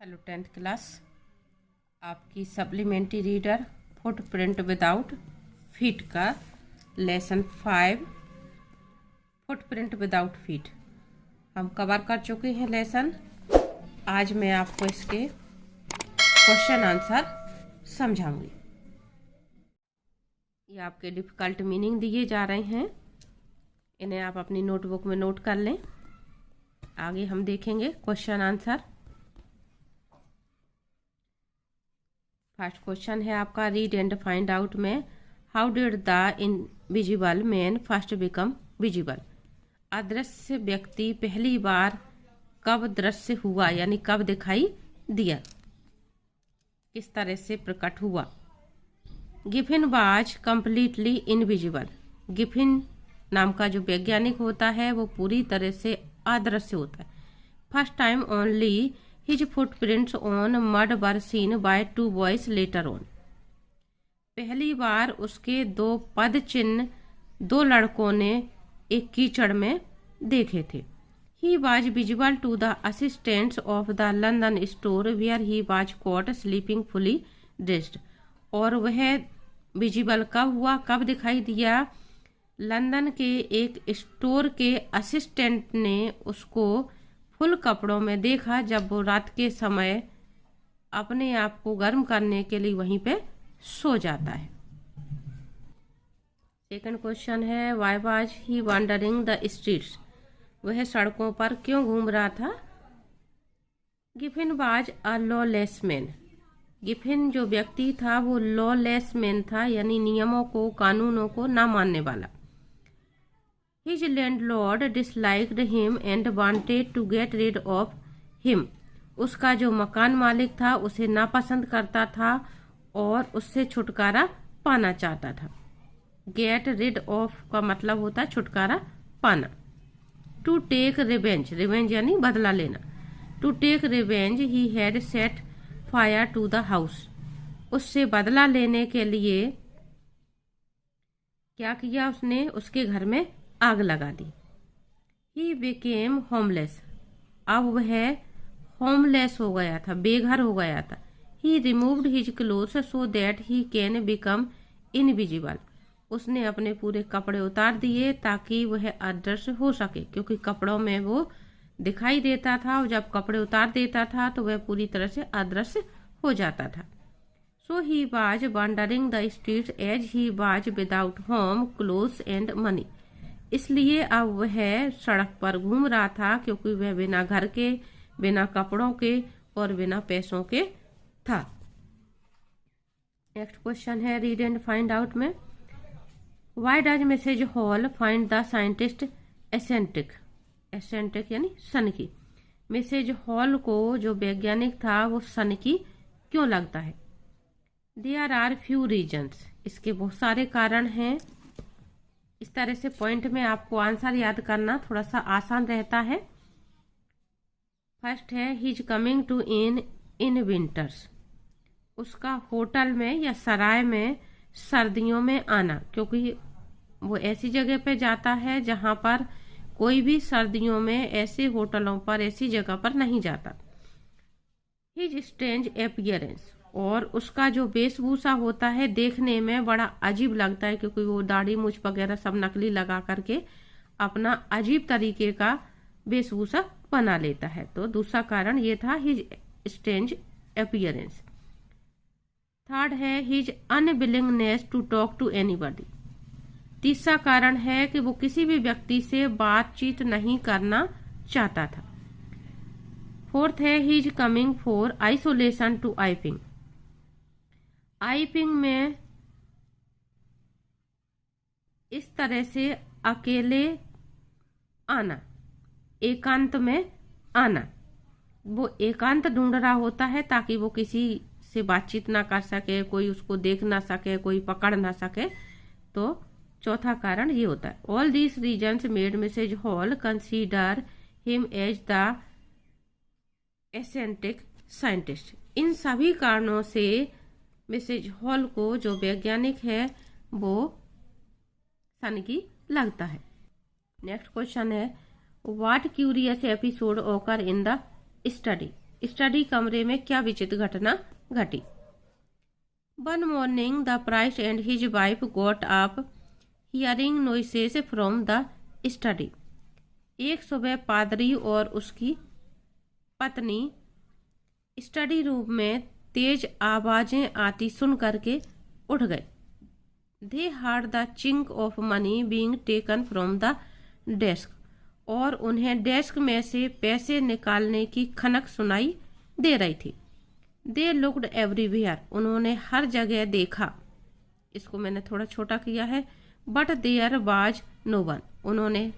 Hello 10th class, आपकी supplementary reader footprint without feet का lesson 5 footprint without feet हम cover कर चुके हैं लेसन। आज मैं आपको इसके क्वेश्चन आंसर समझाऊंगी। ये आपके डिफ़िकल्ट मीनिंग दिए जा रहे हैं, इन्हें आप अपनी नोटबुक में नोट कर लें। आगे हम देखेंगे क्वेश्चन आंसर। फर्स्ट क्वेश्चन है आपका, रीड एंड फाइंड आउट में how did the invisible man first become visible. अदृश्य व्यक्ति पहली बार कब दृश्य हुआ, यानी कब दिखाई दिया, किस तरह से प्रकट हुआ। Giffen was completely invisible. Giffen नाम का जो वैज्ञानिक होता है वो पूरी तरह से अदृश्य होता है। First time only his footprints on mud were seen by 2 boys later on. पहली बार उसके 2 पद चिन्ह 2 लड़कों ने एक कीचड़ में देखे थे। He was visible to the assistants of the London store where he was caught sleeping fully dressed. और वह विजिबल कब हुआ, कब दिखाई दिया। लंदन के एक स्टोर के असिस्टेंट ने उसको फुल कपड़ों में देखा जब वो रात के समय अपने आप को गर्म करने के लिए वहीं पे सो जाता है। सेकंड क्वेश्चन है, why was he wandering the streets. वह सड़कों पर क्यों घूम रहा था। Giffen was a lawless man. Giffen जो व्यक्ति था वो लॉलेस मैन था, यानी नियमों को, कानूनों को ना मानने वाला। His landlord disliked him and wanted to get rid of him. उसका जो मकान मालिक था उसे नापसंद करता था और उससे छुटकारा पाना चाहता था। Get rid of का मतलब होता है छुटकारा पाना। To take revenge, revenge यानी बदला लेना। To take revenge he had set fire to the house. उससे बदला लेने के लिए क्या किया उसने, उसके घर में आग लगा दी। He became homeless. अब वह होमलेस हो गया था, बेघर हो गया था। He removed his clothes so that he can become invisible. उसने अपने पूरे कपड़े उतार दिए ताकि वह अदृश्य हो सके, क्योंकि कपड़ों में वो दिखाई देता था और जब कपड़े उतार देता था तो वह पूरी तरह से अदृश्य हो जाता था। So he was wandering the streets as he was without home, clothes and money. इसलिए अब वह सड़क पर घूम रहा था क्योंकि वह बिना घर के, बिना कपड़ों के और बिना पैसों के था। नेक्स्ट क्वेश्चन है, रीड एंड फाइंड आउट में why does Mrs Hall find the scientist eccentric. Eccentric यानी सनकी। मिसेज हॉल को जो वैज्ञानिक था वो सनकी क्यों लगता है। There are few reasons. इसके बहुत सारे कारण हैं। इस तरह से पॉइंट में आपको आंसर याद करना थोड़ा सा आसान रहता है। फर्स्ट है, he is coming to in winters. उसका होटल में या सराय में सर्दियों में आना, क्योंकि वो ऐसी जगह पे जाता है जहां पर कोई भी सर्दियों में ऐसे होटलों पर, ऐसी जगह पर नहीं जाता। His strange appearance. और उसका जो वेशभूषा होता है देखने में बड़ा अजीब लगता है, क्योंकि वो दाढ़ी मूछ वगैरह सब नकली लगा करके अपना अजीब तरीके का वेशभूषा बना लेता है। तो दूसरा कारण ये था, हिज स्ट्रेंज अपीयरेंस। थर्ड है, his unwillingness to talk to anybody. तीसरा कारण है कि वो किसी भी व्यक्ति से बातचीत नहीं करना चाहता था। फोर्थ है, his coming for isolation to Iping. Iping में इस तरह से अकेले आना, एकांत में आना। वो एकांत ढूंढ रहा होता है ताकि वो किसी से बातचीत ना कर सके, कोई उसको देख ना सके, कोई पकड़ ना सके। तो चौथा कारण ये होता है। All these reasons made Mrs Hall consider him as the eccentric scientist. इन सभी कारणों से मिसेज हॉल को जो वैज्ञानिक है वो सनकी लगता है। नेक्स्ट क्वेश्चन है, what curious episode occur in the study. Study कमरे में क्या विचित्र घटना घटी। One morning the priest and his wife goat up hearing noises from the study. एक सुबह पादरी और उसकी पत्नी स्टडी रूम में तेज आवाजें आती सुन करके उठ गए। दे heard the chink of money being taken from the desk, और उन्हें डेस्क में से पैसे निकालने की खनक सुनाई दे रही थी। दे लुक्ड एवरीवेयर, उन्होंने हर जगह देखा। इसको मैंने थोड़ा छोटा किया है। But there was no one, उन्होंने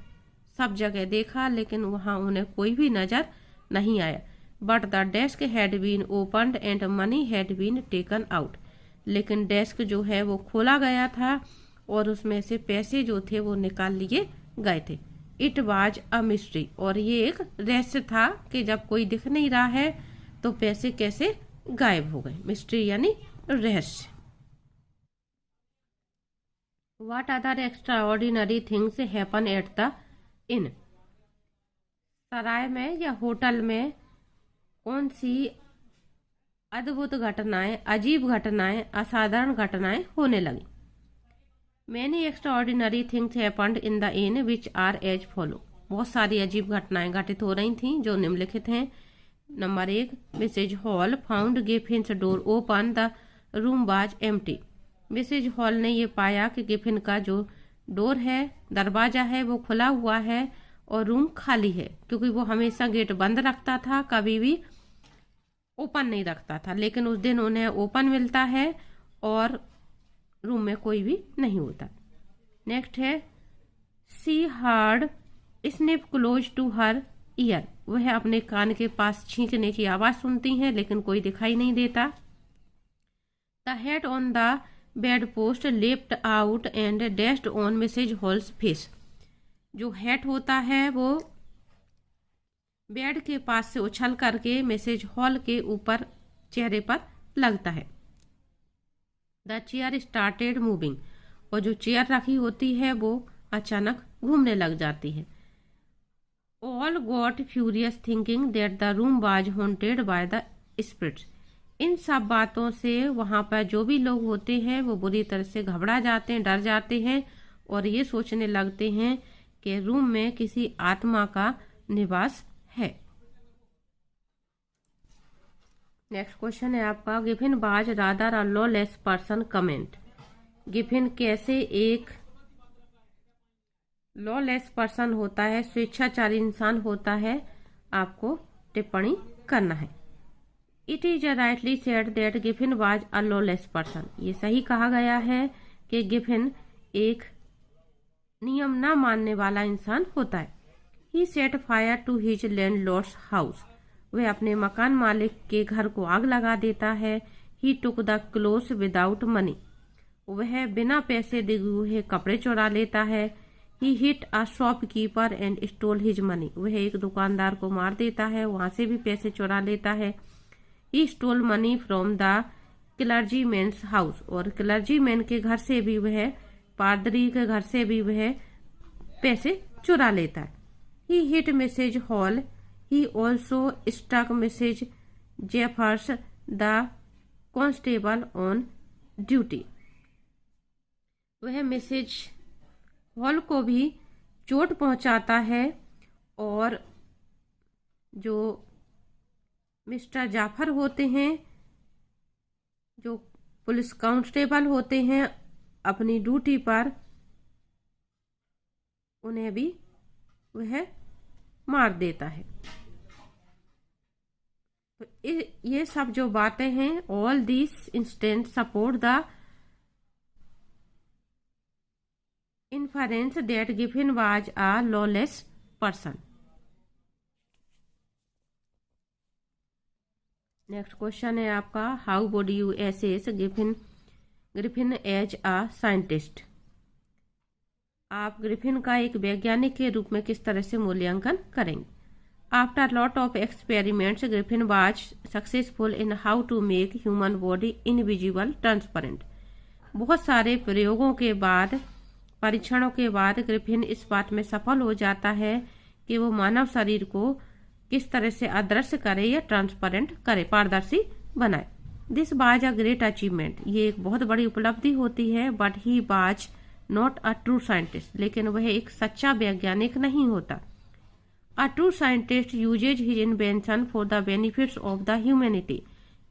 सब जगह देखा लेकिन वहां उन्हें कोई भी नजर नहीं आया। But the desk had been opened and money had been taken out, लेकिन डेस्क जो है वो खोला गया था और उसमें से पैसे जो थे वो निकाल लिए गए थे। इट वाज अ मिस्ट्री, और ये एक रहस्य था कि जब कोई दिख नहीं रहा है तो पैसे कैसे गायब हो गए। मिस्ट्री यानी रहस्य। What other extraordinary things happen at the inn? सराय में या होटल में कौन सी अद्भुत घटनाएं, अजीब घटनाएं, असाधारण घटनाएं होने लगी। Many extraordinary things happened in the inn which are as follow. बहुत सारी अजीब घटनाएं घटित हो रही थीं जो निम्नलिखित हैं। Number 1, Mrs Hall found Griffin's door open, the room was empty. Mrs Hall ने ये पाया कि गिफिन का जो डोर है, दरवाजा है, वो खुला हुआ है और रूम खाली है, क्योंकि वो हमेशा गेट बंद रखता था, कभी भी ओपन नहीं रखता था। लेकिन उस दिन उन्हें ओपन मिलता है और रूम में कोई भी नहीं होता। नेक्स्ट है, she heard sniff close to her ear. वह अपने कान के पास छींकने की आवाज सुनती हैं लेकिन कोई दिखाई नहीं देता। The head on the bed post left out and dashed on Mrs Hall's face. जो हेड होता है वो बेड के पास से उछल करके मिसेज हॉल के ऊपर चेहरे पर लगता है। द चेयर स्टार्टेड मूविंग, और जो चेयर रखी होती है वो अचानक घूमने लग जाती है। All got furious thinking that the room was haunted by the spirits. इन सब बातों से वहां पर जो भी लोग होते हैं वो बुरी तरह से घबरा जाते हैं, डर जाते हैं और ये सोचने लगते हैं कि रूम में किसी आत्मा का निवास है। नेक्स्ट क्वेश्चन है आपका, Giffen was rather a lawless person comment. Giffen कैसे एक लॉलेस पर्सन होता है, स्वेच्छाचारी इंसान होता है, आपको टिप्पणी करना है। It is rightly said that Giffen was a lawless person. ये सही कहा गया है कि गिफिन एक नियम न मानने वाला इंसान होता है। He set fire to his landlord's house. वह अपने मकान मालिक के घर को आग लगा देता है। He took the clothes without money. वह बिना पैसे दिए हुए कपड़े चुरा लेता है। He hit a shopkeeper and stole his money. वह एक दुकानदार को मार देता है, वहां से भी पैसे चुरा लेता है। He stole money from the clergyman's house. और क्लर्जीमैन के घर से भी वह, पादरी के घर से भी वह पैसे चुरा लेता है। He hit Mrs Hall. He also struck Mrs Jeffers the constable on duty. वह मिसेज हॉल को भी चोट पहुंचाता है और जो मिस्टर जाफर होते हैं, जो पुलिस कांस्टेबल होते हैं अपनी ड्यूटी पर, उन्हें भी वह मार देता है। तो ये सब जो बातें हैं, all this instant support the inference that Giffen was a lawless person. Next question है आपका, how would you assess Griffin as a scientist. आप ग्रिफिन का एक वैज्ञानिक के रूप में किस तरह से मूल्यांकन करेंगे। After lot of experiments Griffin was successful in how to make human body invisible transparent. बहुत सारे प्रयोगों के बाद, परीक्षणों के बाद ग्रिफिन इस बात में सफल हो जाता है कि वो मानव शरीर को किस तरह से अदृश्य करे या ट्रांसपेरेंट करे, पारदर्शी बनाए। This was a great achievement, ये एक बहुत बड़ी उपलब्धि होती है। But he was not a true scientist, लेकिन वह एक सच्चा वैज्ञानिक नहीं होता। A true scientist uses his invention for the benefits of the humanity,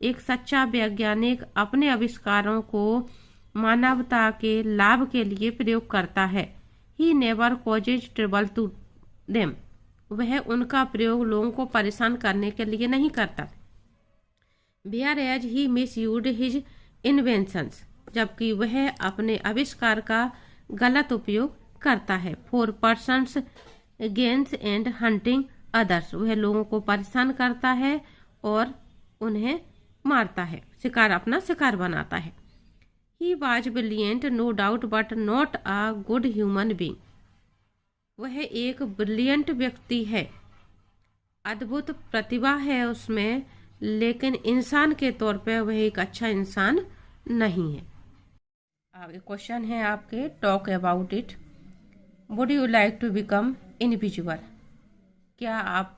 एक सच्चा वैज्ञानिक अपने आविष्कारों को मानवता के लाभ के लिए प्रयोग करता है। He never causes trouble to them, वह उनका प्रयोग लोगों को परेशान करने के लिए नहीं करता। Whereas he misuse his inventions, जबकि वह अपने आविष्कार का गलत उपयोग करता है। For persons gains and hunting others, वह लोगों को परेशान करता है और उन्हें मारता है, अपना शिकार बनाता है। He was brilliant no doubt but not a good human being, वह एक ब्रिलियंट व्यक्ति है, अद्भुत प्रतिभा है उसमें, लेकिन इंसान के तौर पे वह एक अच्छा इंसान नहीं है। आगे क्वेश्चन है आपके, talk about it. Would you like to become invisible, क्या आप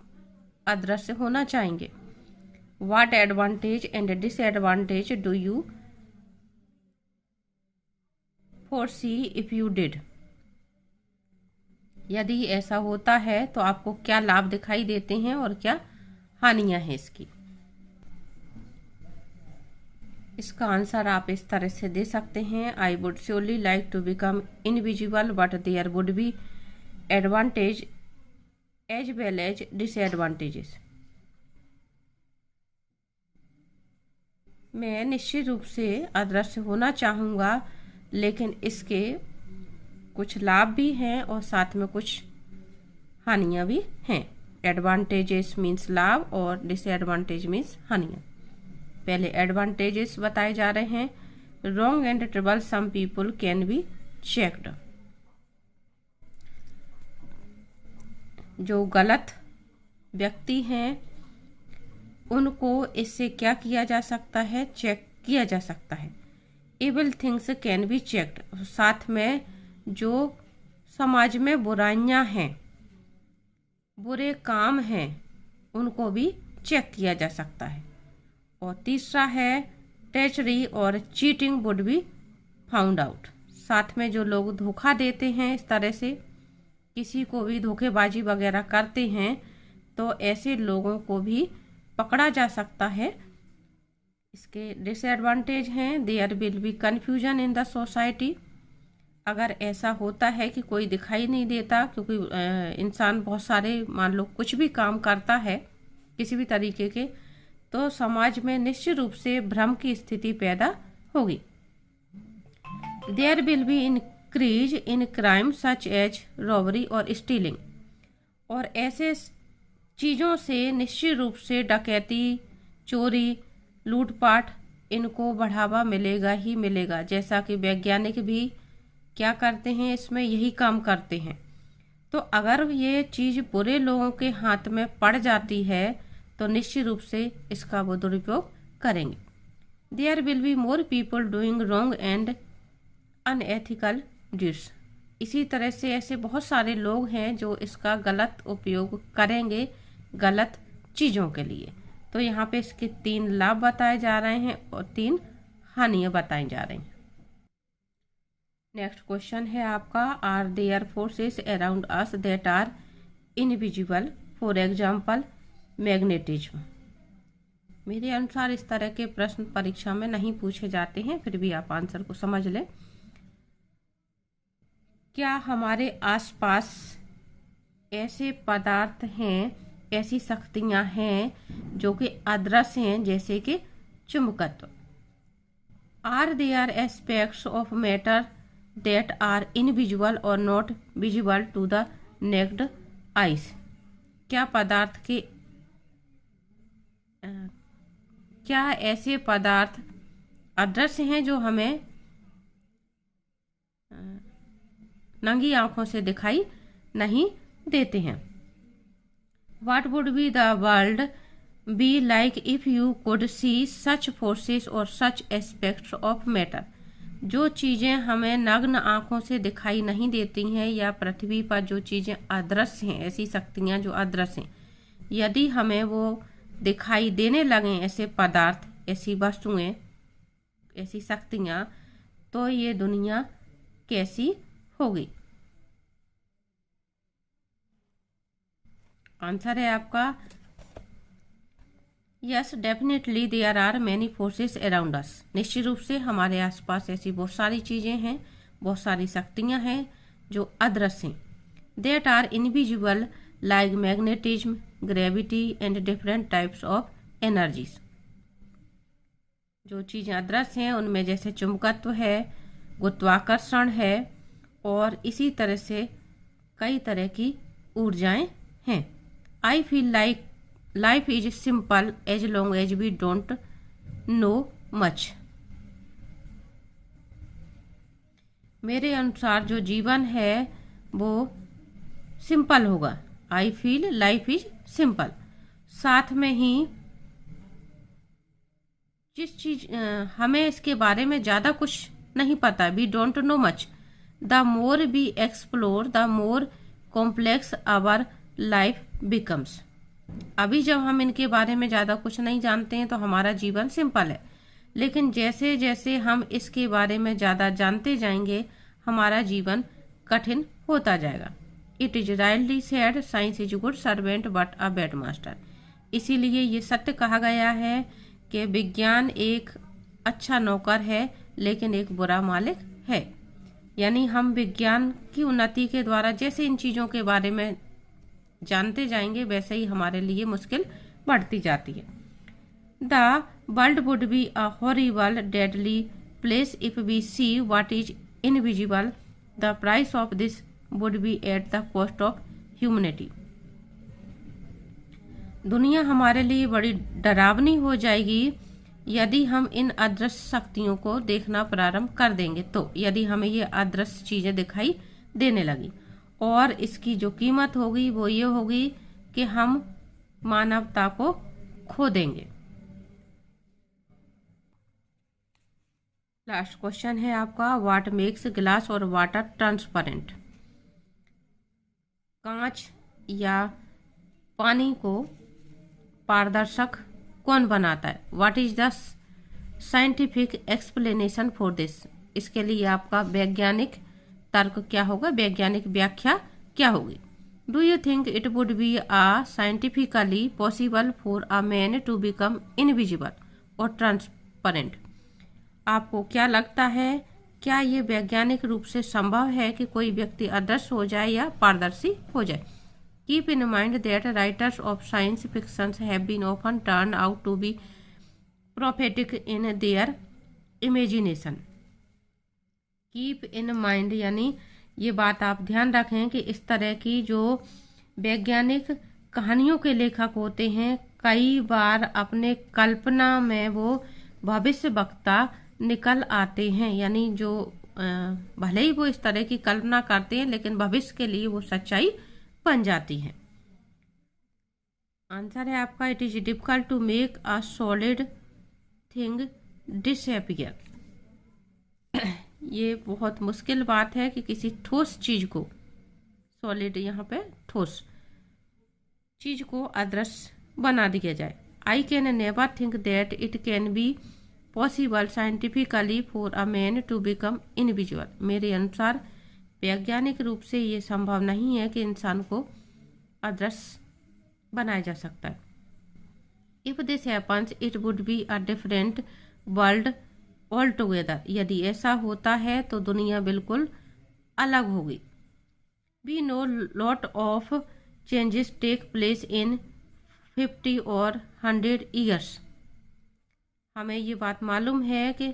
अदृश्य होना चाहेंगे? What advantage and disadvantage do you foresee if you did, यदि ऐसा होता है तो आपको क्या लाभ दिखाई देते हैं और क्या हानियां हैं इसकी? इसका आंसर आप इस तरह से दे सकते हैं, I would surely like to become invisible but there would be advantage as well as disadvantages. मैं निश्चित रूप से अदृश्य होना चाहूँगा, लेकिन इसके कुछ लाभ भी हैं और साथ में कुछ हानियाँ भी हैं। एडवांटेजेस मीन्स लाभ और डिसएडवांटेज मीन्स हानियाँ। पहले एडवांटेजेस बताए जा रहे हैं। Wrong and troublesome people can be checked, जो गलत व्यक्ति हैं उनको इससे क्या किया जा सकता है, चेक किया जा सकता है। Evil things can be checked, साथ में जो समाज में बुराइयां हैं, बुरे काम हैं, उनको भी चेक किया जा सकता है। और तीसरा है ट्रेचरी और cheating would be found out, साथ में जो लोग धोखा देते हैं, इस तरह से किसी को भी धोखेबाजी वगैरह करते हैं, तो ऐसे लोगों को भी पकड़ा जा सकता है। इसके डिसएडवांटेज हैं, there will be confusion in the society, अगर ऐसा होता है कि कोई दिखाई नहीं देता, क्योंकि इंसान बहुत सारे मान लो कुछ भी काम करता है किसी भी तरीके के, तो समाज में निश्चित रूप से भ्रम की स्थिति पैदा होगी। There will be increase in crime such as robbery और स्टीलिंग, और ऐसे चीज़ों से निश्चित रूप से डकैती, चोरी, लूटपाट, इनको बढ़ावा मिलेगा ही मिलेगा। जैसा कि वैज्ञानिक भी क्या करते हैं, इसमें यही काम करते हैं। तो अगर ये चीज़ बुरे लोगों के हाथ में पड़ जाती है तो निश्चित रूप से इसका वो दुरुपयोग करेंगे। There will be more people doing wrong and unethical deeds, इसी तरह से ऐसे बहुत सारे लोग हैं जो इसका गलत उपयोग करेंगे गलत चीज़ों के लिए। तो यहाँ पे इसके 3 लाभ बताए जा रहे हैं और 3 हानियाँ बताई जा रही हैं। नेक्स्ट क्वेश्चन है आपका, are there forces around us that are invisible, for example magnetism. मेरे अनुसार इस तरह के प्रश्न परीक्षा में नहीं पूछे जाते हैं, फिर भी आप आंसर को समझ लें। क्या हमारे आसपास ऐसे पदार्थ हैं, ऐसी शक्तियां हैं जो कि अदृश्य हैं, जैसे कि चुंबकत्व? Are there aspects of matter that are invisible और not visible to the naked eyes, क्या पदार्थ के क्या ऐसे पदार्थ अदृश्य हैं जो हमें नंगी आंखों से दिखाई नहीं देते हैं? What would be the world be like if you could see such forces or such aspects of matter? जो चीज़ें हमें नग्न आंखों से दिखाई नहीं देती हैं, या पृथ्वी पर जो चीज़ें अदृश्य हैं, ऐसी शक्तियाँ जो अदृश्य हैं, यदि हमें वो दिखाई देने लगे ऐसे पदार्थ, ऐसी वस्तुएं, ऐसी शक्तियां, तो ये दुनिया कैसी होगी? आंसर है आपका yes, definitely there are many forces around us. निश्चित रूप से हमारे आसपास ऐसी बहुत सारी चीजें हैं, बहुत सारी शक्तियां हैं जो अदृश्य हैं। That are invisible like magnetism, gravity and different types of energies. जो चीजें अदृश्य हैं उनमें जैसे चुंबकत्व है, गुरुत्वाकर्षण है, और इसी तरह से कई तरह की ऊर्जाएं हैं। I feel like life is simple as long as we don't know much. मेरे अनुसार जो जीवन है वो सिंपल होगा। I feel life is simple. साथ में ही जिस चीज हमें इसके बारे में ज्यादा कुछ नहीं पता, we don't know much, the more we explore the more complex our life becomes. अभी जब हम इनके बारे में ज्यादा कुछ नहीं जानते हैं तो हमारा जीवन सिंपल है, लेकिन जैसे जैसे हम इसके बारे में ज्यादा जानते जाएंगे हमारा जीवन कठिन होता जाएगा। It is rightly said, science is good servant but a bad master. इसीलिए ये सत्य कहा गया है कि विज्ञान एक अच्छा नौकर है लेकिन एक बुरा मालिक है। यानी हम विज्ञान की उन्नति के द्वारा जैसे इन चीजों के बारे में जानते जाएंगे वैसे ही हमारे लिए मुश्किल बढ़ती जाती है। The world would be a horrible deadly place if we see what is invisible. The price of this would be at the cost of humanity. दुनिया हमारे लिए बड़ी डरावनी हो जाएगी यदि हम इन अदृश्य शक्तियों को देखना प्रारंभ कर देंगे। तो यदि हमें ये अदृश्य चीजें दिखाई देने लगी, और इसकी जो कीमत होगी वो ये होगी कि हम मानवता को खो देंगे। लास्ट क्वेश्चन है आपका, व्हाट मेक्स ग्लास और वाटर ट्रांसपेरेंट। कांच या पानी को पारदर्शक कौन बनाता है? What is the scientific explanation for this. इसके लिए आपका वैज्ञानिक तर्क क्या होगा, वैज्ञानिक व्याख्या क्या होगी? Do you think it would be a scientifically possible for a man to become invisible और ट्रांसपेरेंट। आपको क्या लगता है, क्या ये वैज्ञानिक रूप से संभव है कि कोई व्यक्ति अदृश्य हो जाए या पारदर्शी हो जाए? Keep in mind that writers of science fictions have been often turn out to be prophetic in their imagination. Keep in mind यानी ये बात आप ध्यान रखें कि इस तरह की जो वैज्ञानिक कहानियों के लेखक होते हैं कई बार अपने कल्पना में वो भविष्य वक्ता निकल आते हैं। यानी जो भले ही वो इस तरह की कल्पना करते हैं लेकिन भविष्य के लिए वो सच्चाई बन जाती है। आंसर है आपका, it is difficult to make a solid thing disappear. ये बहुत मुश्किल बात है कि किसी ठोस चीज को, सॉलिड यहाँ पे ठोस चीज को अदृश्य बना दिया जाए। I can never think that it can be possible scientifically for a man to become invisible. मेरे अनुसार वैज्ञानिक रूप से ये संभव नहीं है कि इंसान को अदृश्य बनाया जा सकता है। If this happens it would be a different world all together. यदि ऐसा होता है तो दुनिया बिल्कुल अलग होगी। We know lot of changes take place in 50 और 100 ईयर्स। हमें ये बात मालूम है कि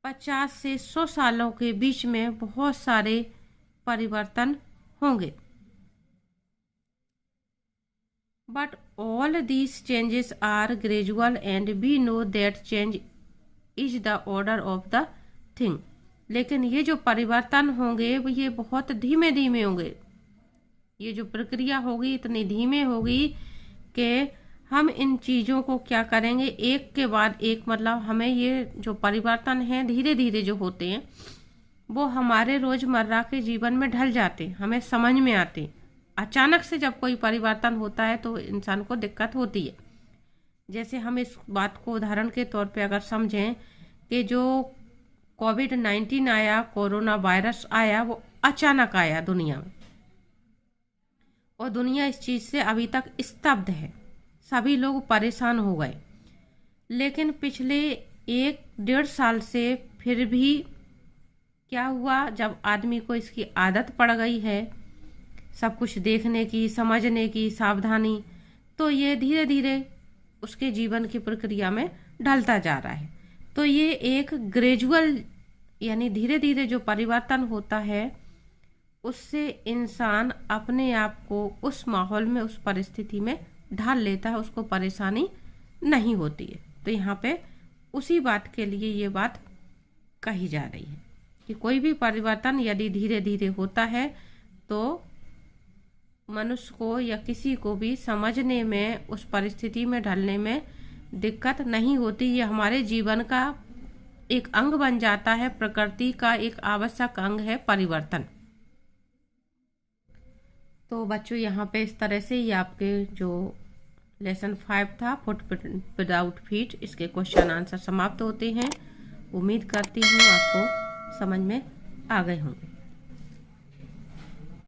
50 से 100 सालों के बीच में बहुत सारे परिवर्तन होंगे। But all these changes are gradual and we know that change is the order of the thing. लेकिन ये जो परिवर्तन होंगे वो ये बहुत धीमे धीमे होंगे। ये जो प्रक्रिया होगी इतनी धीमे होगी कि हम इन चीज़ों को क्या करेंगे एक के बाद एक, मतलब हमें ये जो परिवर्तन है धीरे धीरे जो होते हैं वो हमारे रोजमर्रा के जीवन में ढल जाते हैं, हमें समझ में आते हैं। अचानक से जब कोई परिवर्तन होता है तो इंसान को दिक्कत होती है। जैसे हम इस बात को उदाहरण के तौर पे अगर समझें कि जो कोविड-19 आया, कोरोना वायरस आया, वो अचानक आया दुनिया में, और दुनिया इस चीज़ से अभी तक स्तब्ध है, सभी लोग परेशान हो गए। लेकिन पिछले 1-1.5 साल से फिर भी क्या हुआ, जब आदमी को इसकी आदत पड़ गई है सब कुछ देखने की, समझने की, सावधानी, तो ये धीरे धीरे उसके जीवन की प्रक्रिया में ढलता जा रहा है। तो ये एक ग्रेजुअल यानी धीरे धीरे जो परिवर्तन होता है, उससे इंसान अपने आप को उस माहौल में, उस परिस्थिति में ढाल लेता है, उसको परेशानी नहीं होती है। तो यहाँ पे उसी बात के लिए ये बात कही जा रही है कि कोई भी परिवर्तन यदि धीरे धीरे होता है तो मनुष्य को या किसी को भी समझने में, उस परिस्थिति में ढलने में दिक्कत नहीं होती। ये हमारे जीवन का एक अंग बन जाता है, प्रकृति का एक आवश्यक अंग है परिवर्तन। तो बच्चों यहाँ पे इस तरह से ये आपके जो लेसन 5 था, फुट विदाउट फीट, इसके क्वेश्चन आंसर समाप्त होते हैं। उम्मीद करती हूँ आपको समझ में आ गए होंगे।